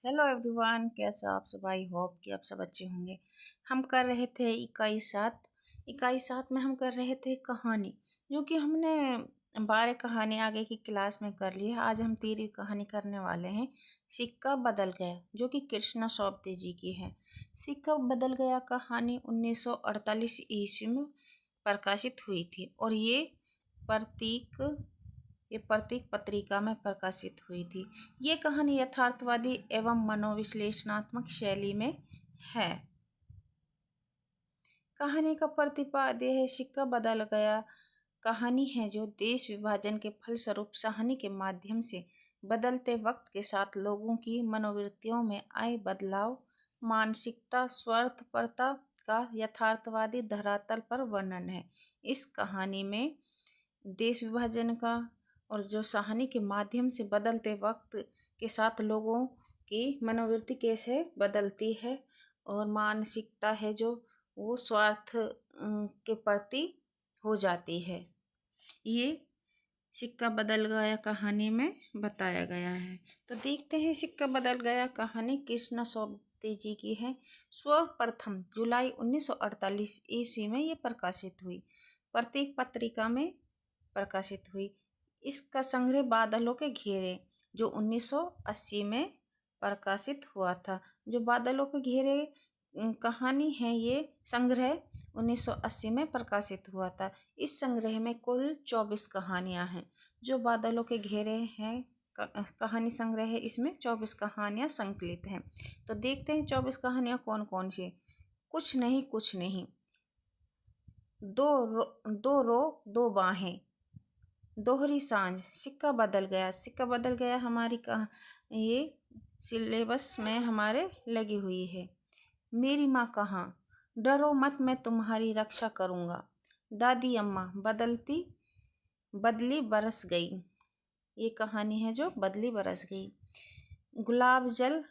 Hello everyone, कैसे आप सब। आई होप कि आप सब अच्छे होंगे। हम कर रहे थे इकाई 7 में हम कर रहे थे कहानी, जो कि हमने 12 कहानी आगे की क्लास में कर ली है। आज हम 13वीं कहानी करने वाले हैं। सिक्का बदल गया, जो कि कृष्णा सौप्ते जी की है। सिक्का बदल गया कहानी 1948 ईस्वी में प्रकाशित हुई थी और ये प्रतीक पत्रिका में प्रकाशित हुई थी। ये कहानी यथार्थवादी एवं मनोविश्लेषणात्मक शैली में है। कहानी का प्रतिपाद्य है सिक्का बदल गया कहानी है जो देश विभाजन के फलस्वरूप कहानी के माध्यम से बदलते वक्त के साथ लोगों की मनोवृत्तियों में आए बदलाव, मानसिकता, स्वार्थपरता का यथार्थवादी धरातल पर वर्णन है। इस कहानी में देश विभाजन का और जो कहानी के माध्यम से बदलते वक्त के साथ लोगों की मनोवृत्ति कैसे बदलती है और मानसिकता है जो वो स्वार्थ के प्रति हो जाती है, ये सिक्का बदल गया कहानी में बताया गया है। तो देखते हैं सिक्का बदल गया कहानी कृष्णा सौप्ते जी की है। सर्वप्रथम जुलाई 1948 ईस्वी में ये प्रकाशित हुई, प्रतीक पत्रिका में प्रकाशित हुई। इसका संग्रह बादलों के घेरे जो 1980 में प्रकाशित हुआ था। जो बादलों के घेरे कहानी है, ये संग्रह 1980 में प्रकाशित हुआ था। इस संग्रह में कुल 24 कहानियां हैं। जो बादलों के घेरे हैं कहानी संग्रह है, इसमें 24 कहानियां संकलित हैं। तो देखते हैं 24 कहानियां कौन कौन सी। कुछ नहीं, दो रो दो बाहें, दोहरी सांझ, सिक्का बदल गया हमारी ये सिलेबस में हमारे लगी हुई है। मेरी माँ कहाँ, डरो मत मैं तुम्हारी रक्षा करूँगा। दादी अम्मा, बदली बरस गई। ये कहानी है जो बदली बरस गई। गुलाब जल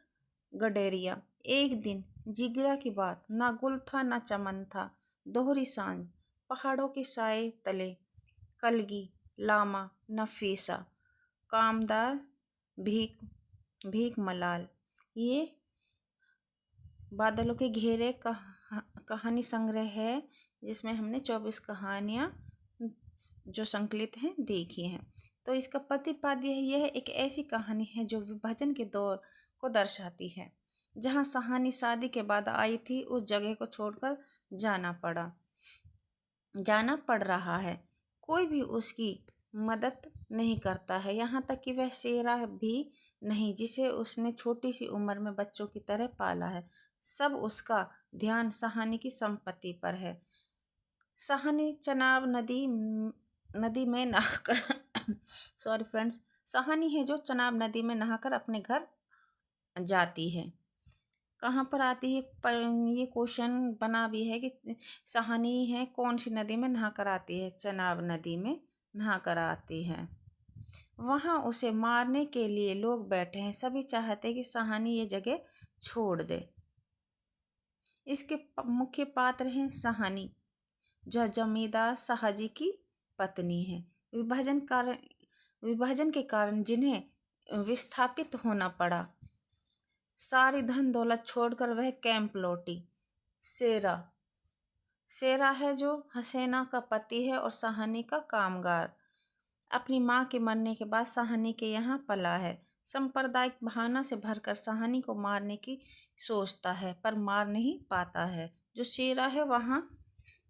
गडेरिया, एक दिन जिगरा की बात, ना गुल था ना चमन था। दोहरी सांझ, पहाड़ों के साए तले, कलगी, लामा, नफीसा, कामदार, भीख मलाल। ये बादलों के घेरे कहानी संग्रह है, जिसमें हमने 24 कहानियाँ जो संकलित हैं देखी हैं। तो इसका प्रतिपाद्य है, यह एक ऐसी कहानी है जो विभाजन के दौर को दर्शाती है, जहाँ कहानी शादी के बाद आई थी उस जगह को छोड़कर जाना पड़ रहा है। कोई भी उसकी मदद नहीं करता है, यहाँ तक कि वह शेरा भी नहीं जिसे उसने छोटी सी उम्र में बच्चों की तरह पाला है। सब उसका ध्यान सहानी की संपत्ति पर है। सहानी चनाब नदी में नहाकर सॉरी फ्रेंड्स, सहानी है जो चनाब नदी में नहाकर अपने घर जाती है। कहाँ पर आती है, पर ये क्वेश्चन बना भी है कि सहानी है कौन सी नदी में नहाकर आती है। चनाब नदी में नहाकर आती है। वहाँ उसे मारने के लिए लोग बैठे हैं, सभी चाहते हैं कि सहानी ये जगह छोड़ दे। इसके मुख्य पात्र हैं सहानी, जो जमींदार शाहजी की पत्नी है। विभाजन के कारण जिन्हें विस्थापित होना पड़ा, सारी धन दौलत छोड़कर वह कैंप लौटी। शेरा है जो हसीना का पति है और सहानी का कामगार। अपनी माँ के मरने के बाद सहानी के यहाँ पला है। सांप्रदायिक भावना से भरकर सहानी को मारने की सोचता है, पर मार नहीं पाता है। जो शेरा है वहाँ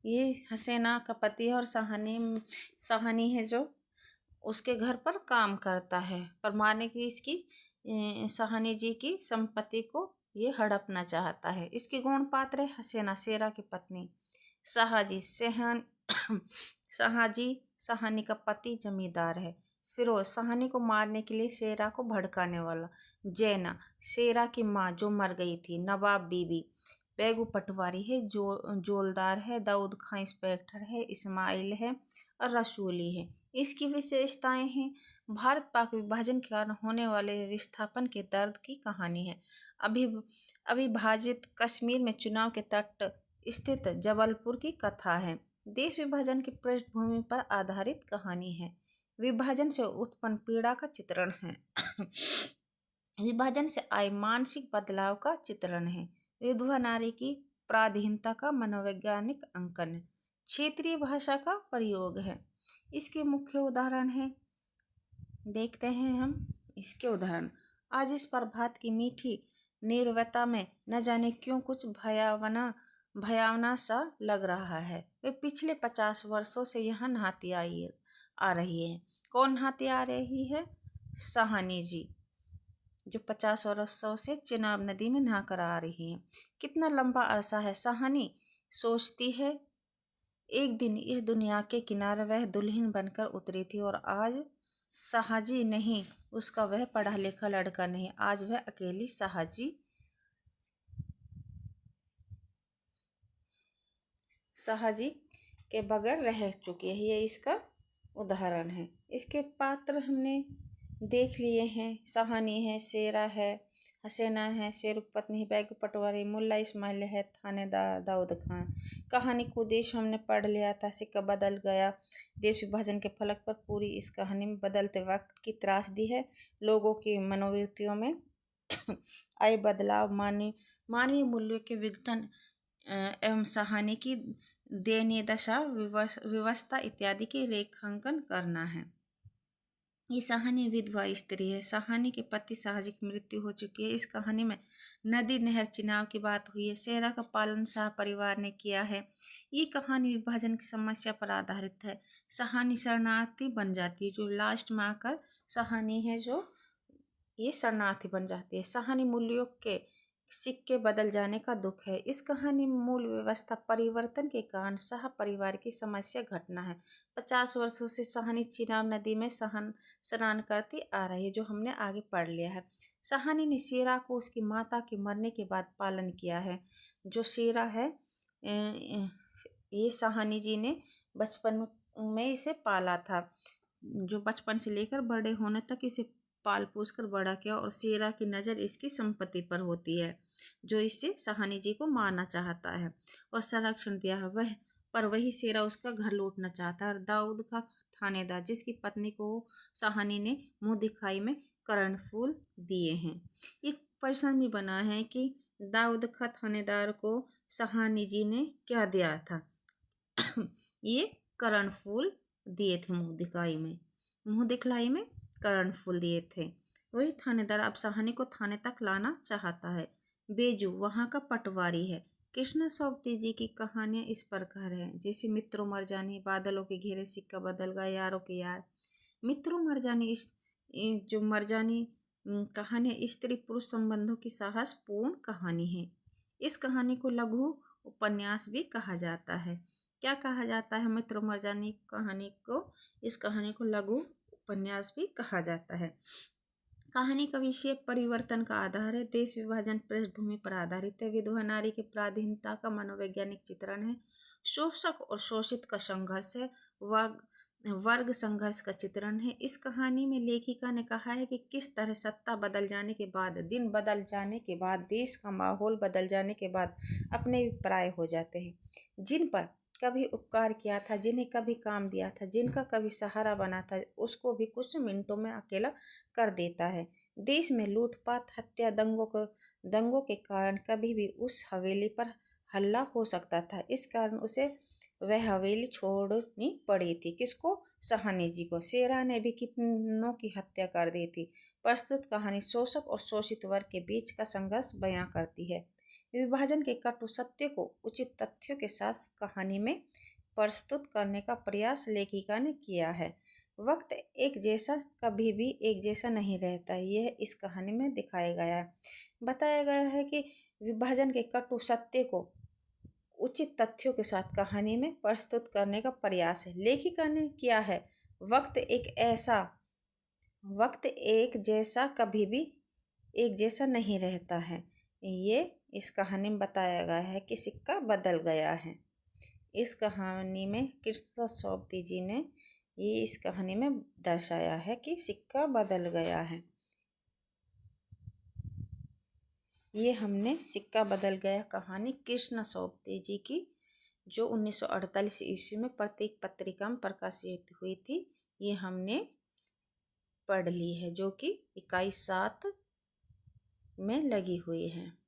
ये हसीना का पति है और सहानी है जो उसके घर पर काम करता है, पर मारने की इसकी सहानी जी की संपत्ति को ये हड़पना चाहता है। इसके गुण पात्र है हसीना, शेरा की पत्नी। शाहजी सहानी का पति जमींदार है। फिरोज सहानी को मारने के लिए शेरा को भड़काने वाला। जैना शेरा की माँ जो मर गई थी। नवाब बीबी बेगू पटवारी है, जोलदार है। दाऊद खां इंस्पेक्टर है। इस्माइल है और रसूली है। इसकी विशेषताएं हैं, भारत पाक विभाजन के कारण होने वाले विस्थापन के दर्द की कहानी है। अविभाजित कश्मीर में चुनाव के तट स्थित जबलपुर की कथा है। देश विभाजन की पृष्ठभूमि पर आधारित कहानी है। विभाजन से उत्पन्न पीड़ा का चित्रण है। विभाजन से आए मानसिक बदलाव का चित्रण है। विधवा नारी की पराधीनता का मनोवैज्ञानिक अंकन है। क्षेत्रीय भाषा का प्रयोग है। इसके मुख्य उदाहरण है, देखते हैं हम इसके उदाहरण। आज इस प्रभात की मीठी नीरवता में न जाने क्यों कुछ भयावना सा लग रहा है। वे पिछले 50 वर्षों से यहाँ नहाती आ रही है। कौन नहाती आ रही है? सहानी जी, जो 50 वर्षों से चिनाब नदी में नहाकर आ रही है। कितना लंबा अरसा है, सहानी सोचती है। एक दिन इस दुनिया के किनारे वह दुल्हन बनकर उतरी थी और आज शाहजी नहीं, उसका वह पढ़ा लिखा लड़का नहीं, आज वह अकेली शाहजी के बगैर रह चुकी है। ये इसका उदाहरण है। इसके पात्र हमने देख लिए हैं। सहानी है, शेरा है, हसीना है, शेर की पत्नी, बैग पटवारी, मुल्ला इस्माइल है, थानेदार दाऊद खान। कहानी को उद्देश्य हमने पढ़ लिया था। सिक्का बदल गया देश विभाजन के फलक पर पूरी इस कहानी में बदलते वक्त की त्रासदी है। लोगों की मनोवृत्तियों में आए बदलाव, मानवीय मूल्यों के विघटन एवं सहानी की दयनीय दशा, व्यवस्था इत्यादि की रेखांकन करना है। ये सहानी विधवा स्त्री है। सहानी के पति शाहजी की मृत्यु हो चुकी है। इस कहानी में नदी, नहर, चिनाव की बात हुई है। शेरा का पालन शाह परिवार ने किया है। ये कहानी विभाजन की समस्या पर आधारित है। सहानी शरणार्थी बन जाती है, जो लास्ट में आकर सहानी है जो ये शरणार्थी बन जाती है। सहानी मूल्यों के सिक्के बदल जाने का दुख है। इस कहानी में मूल व्यवस्था परिवर्तन के कारण शाह परिवार की समस्या घटना है। 50 वर्षों से सहानी चिनाब नदी में स्नान करती आ रही है, जो हमने आगे पढ़ लिया है। सहानी ने शेरा को उसकी माता के मरने के बाद पालन किया है। जो शेरा है, ये सहानी जी ने बचपन में इसे पाला था, जो बचपन से लेकर बड़े होने तक इसे पाल पोस कर बड़ा किया, और शेरा की नज़र इसकी संपत्ति पर होती है, जो इससे सहानी जी को मारना चाहता है और संरक्षण दिया है। वही शेरा उसका घर लूटना चाहता है। दाऊद का थानेदार, जिसकी पत्नी को सहानी ने मुंह दिखाई में कर्णफूल दिए हैं। एक प्रश्न भी बना है कि दाऊद का थानेदार को सहानी जी ने क्या दिया था? ये कर्णफूल दिए थे, मुंह दिखलाई में कर्णफूल दिए थे। वही थानेदार अब सहानी को थाने तक लाना चाहता है। बेजू वहाँ का पटवारी है। कृष्ण सोबती जी की कहानियाँ इस प्रकार है, जैसे मित्रों मरजानी, बादलों के घेरे, सिक्का बदल गया, यारों के यार। मित्रों मरजानी जो मरजानी कहानी स्त्री पुरुष संबंधों की साहसपूर्ण कहानी है। इस कहानी को लघु उपन्यास भी कहा जाता है। क्या कहा जाता है? मित्रों मरजानी कहानी को, इस कहानी को लघु उपन्यास भी कहा जाता है। कहानी का विषय परिवर्तन का आधार है। देश विभाजन पृष्ठभूमि पर आधारित है। विधवा नारी की पराधीनता का मनोवैज्ञानिक चित्रण है। शोषक और शोषित का संघर्ष है। वर्ग संघर्ष का चित्रण है। इस कहानी में लेखिका ने कहा है कि किस तरह सत्ता बदल जाने के बाद, दिन बदल जाने के बाद, देश का माहौल बदल जाने के बाद अपने भी पराये हो जाते हैं। जिन पर कभी उपकार किया था, जिन्हें कभी काम दिया था, जिनका कभी सहारा बना था, उसको भी कुछ मिनटों में अकेला कर देता है। देश में लूटपाट, हत्या, दंगों के कारण कभी भी उस हवेली पर हल्ला हो सकता था। इस कारण उसे वह हवेली छोड़नी पड़ी थी। किसको? सहानी जी को। शेरा ने भी कितनों की हत्या कर दी थी। प्रस्तुत कहानी शोषक और शोषित वर्ग के बीच का संघर्ष बयां करती है। विभाजन के कटु सत्य को उचित तथ्यों के साथ कहानी में प्रस्तुत करने का प्रयास लेखिका ने किया है। वक्त एक जैसा कभी भी एक जैसा नहीं रहता, यह इस कहानी में दिखाया गया है। बताया गया है कि विभाजन के कटु सत्य को उचित तथ्यों के साथ कहानी में प्रस्तुत करने का प्रयास है। लेखिका ने किया है। वक्त एक जैसा कभी भी एक जैसा नहीं रहता है। ये इस कहानी में बताया गया है कि सिक्का बदल गया है। इस कहानी में कृष्ण सोबती जी ने ये इस कहानी में दर्शाया है कि सिक्का बदल गया है। ये हमने सिक्का बदल गया कहानी कृष्ण सोबती जी की, जो 1948 ईस्वी में प्रतीक पत्रिका में प्रकाशित हुई थी, ये हमने पढ़ ली है, जो कि 21/7 में लगी हुई है।